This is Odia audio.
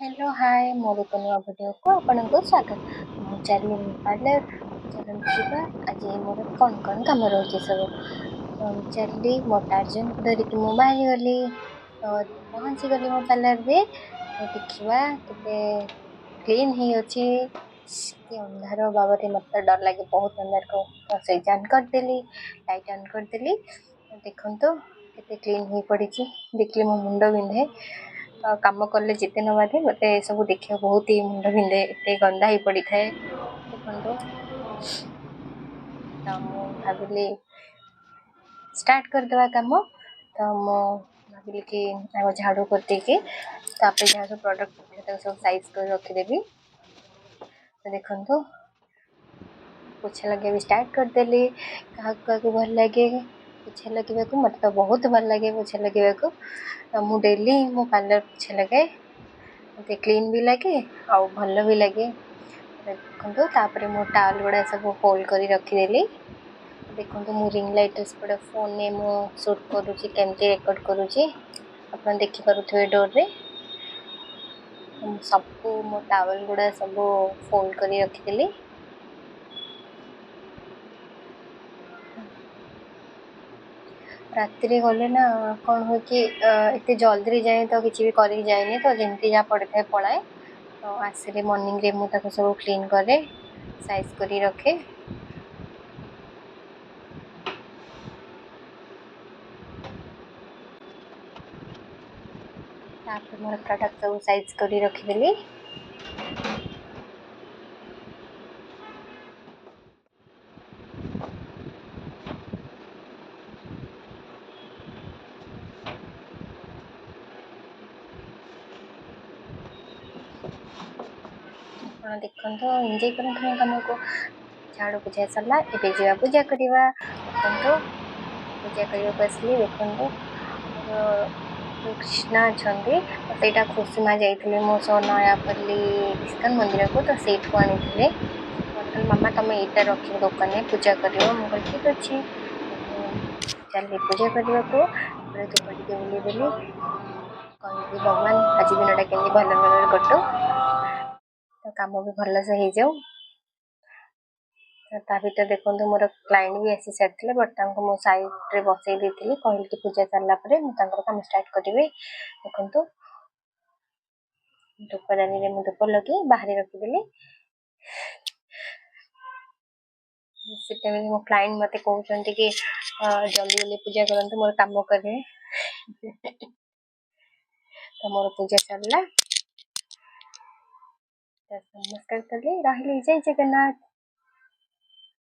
हेलो हाय मोर एक नुआ वीडियो को आपनको स्वागत। मु चार्ली पार्लर चलते ଯିବା ଆଜି ମୋର କଣ କଣ କାମ ରହୁଛି ସବୁ। ତ ମୁଁ ଚାର୍ଲି ମୋ ଟାର୍ଜନକୁ ଧରିକି ମୁଁ ବାହାରି ଗଲି। ତ ପହଞ୍ଚି ଗଲି ମୋ ପାର୍ଲରରେ। ତ ଦେଖିବା କେତେ କ୍ଲିନ୍ ହେଇ ଅଛି କି ଅନ୍ଧାର ବାବଦରେ ମତେ ଡର ଲାଗେ ବହୁତ ଅନ୍ଧାରକୁ। ତ ସୁଇଚ୍ ଅନ୍ କରିଦେଲି, ଲାଇଟ୍ ଅନ୍ କରିଦେଲି। ଦେଖନ୍ତୁ କେତେ କ୍ଲିନ୍ ହେଇ ପଡ଼ିଛି। ଦେଖିଲେ ମୋ ମୁଣ୍ଡ ବିନ୍ଧେ। କାମ କଲେ ଯେତେ ନ ବାଧେ ମତେ ଏସବୁ ଦେଖିବାକୁ ବହୁତ ହି ମୁଣ୍ଡ ବିନ୍ଧେ, ଏତେ ଗନ୍ଧା ହେଇ ପଡ଼ିଥାଏ ଦେଖନ୍ତୁ। ତ ମୁଁ ଭାବିଲି ଷ୍ଟାର୍ଟ କରିଦେବା କାମ। ତ ମୁଁ ଭାବିଲି କି ଆଗ ଝାଡ଼ୁ କରିଦେଇକି ତାପରେ ଯାହା ସବୁ ପ୍ରଡ଼କ୍ଟ ତାକୁ ସବୁ ସାଇଜ୍ କରି ରଖିଦେବି। ତ ଦେଖନ୍ତୁ ପୋଛା ଲଗାଇବା ବି ଷ୍ଟାର୍ଟ କରିଦେଲି। କାହାକୁ କାହାକୁ ଭଲ ଲାଗେ ପୋଛା ଲଗାଇବାକୁ, ମୋତେ ତ ବହୁତ ଭଲ ଲାଗେ ପୋଛା ଲଗାଇବାକୁ। ମୁଁ ଡେଲି ମୋ ପାର୍ଲର ପୋଛା ଲଗାଏ, ମୋତେ କ୍ଲିନ୍ ବି ଲାଗେ ଆଉ ଭଲ ବି ଲାଗେ। ଦେଖନ୍ତୁ ତାପରେ ମୁଁ ଟାୱଲ୍ ଗୁଡ଼ା ସବୁ ଫୋଲ୍ଡ କରି ରଖିଦେଲି। ଦେଖନ୍ତୁ ମୁଁ ରିଙ୍ଗ ଲାଇଟ୍ରେ ସେପଟେ ଫୋନ୍ରେ ମୁଁ ସୁଟ୍ କରୁଛି, କେମିତି ରେକର୍ଡ଼ କରୁଛି ଆପଣ ଦେଖିପାରୁଥିବେ ଡୋର୍ରେ। ସବୁ ମୋ ଟାୱଲ୍ ଗୁଡ଼ା ସବୁ ଫୋଲ୍ଡ କରି ରଖିଦେଲି। ରାତିରେ ଗଲେ ନା କ'ଣ ହୁଏ କି ଏତେ ଜଲ୍ଦିରେ ଯାଏ ତ କିଛି ବି କରିକି ଯାଏନି, ତ ଯେମିତି ଯାହା ପଡ଼ିଥାଏ ପଳାଏ। ତ ଆସିଲେ ମର୍ଣ୍ଣିଂରେ ମୁଁ ତାକୁ ସବୁ କ୍ଲିନ୍ କରେ, ସାଇଜ୍ କରି ରଖେ। ତାପରେ ମୋର ପ୍ରଡ଼କ୍ଟ ସବୁ ସାଇଜ୍ କରି ରଖିଦେଲି। ଆପଣ ଦେଖନ୍ତୁ ଏନ୍ଜୟ କରନ୍ତୁ ମୋ କାମକୁ। ଝାଡ଼ୁ ପୂଜା ସରିଲା, ଏବେ ଯିବା ପୂଜା କରିବା। ଦେଖନ୍ତୁ ପୂଜା କରିବାକୁ ଆସିଲି। ଦେଖନ୍ତୁ ମୋର ଯେଉଁ କୃଷ୍ଣା ଅଛନ୍ତି, ତ ସେଇଟା ଖୁସିମା ଯାଇଥିଲେ ମୋ ସହ ନୟାପଲ୍ଲୀ ଇସ୍କନ ମନ୍ଦିରକୁ, ତ ସେଇଠୁ ଆଣିଥିଲେ। ମୋତେ କହିଲେ ମାମା ତୁମେ ଏଇଟା ରଖିବ ଦୋକାନରେ ପୂଜା କରିବ। ମୁଁ କହିଲି ଠିକ୍ ଅଛି। ମୁଁ ଚାଲିଲି ପୂଜା କରିବାକୁ। ତାପରେ ଧୂପ ଟିକେ ବୁଲେଇଦେଲି, କହିଲି ଭଗବାନ ଆଜି ଦିନଟା କେମିତି ଭଲ ଭାବରେ କଟୁ, ତ କାମ ବି ଭଲସେ ହେଇଯାଉ। ତା ଭିତରେ ଦେଖନ୍ତୁ ମୋର କ୍ଲାଏଣ୍ଟ ବି ଆସି ସାରିଥିଲେ, ବଟ୍ ତାଙ୍କୁ ମୁଁ ସାଇଡ଼୍ରେ ବସେଇ ଦେଇଥିଲି। କହିଲି କି ପୂଜା ସାରିଲା ପରେ ମୁଁ ତାଙ୍କର କାମ ଷ୍ଟାର୍ଟ କରିବି। ଦେଖନ୍ତୁ ଧୂପଦାନୀରେ ମୁଁ ଧୂପ ଲଗେଇ ବାହାରେ ରଖିଦେଲି। ସେଟା ବି ମୋ କ୍ଲାଏଣ୍ଟ ମୋତେ କହୁଛନ୍ତି କି ଜଲ୍ଦି ଜଲ୍ଦି ପୂଜା କରନ୍ତୁ, ମୋର କାମ କରିବେ। ତ ମୋର ପୂଜା ସରିଲା, ନମସ୍କାର କଲି, ରହିଲି। ଜୟ ଜଗନ୍ନାଥ।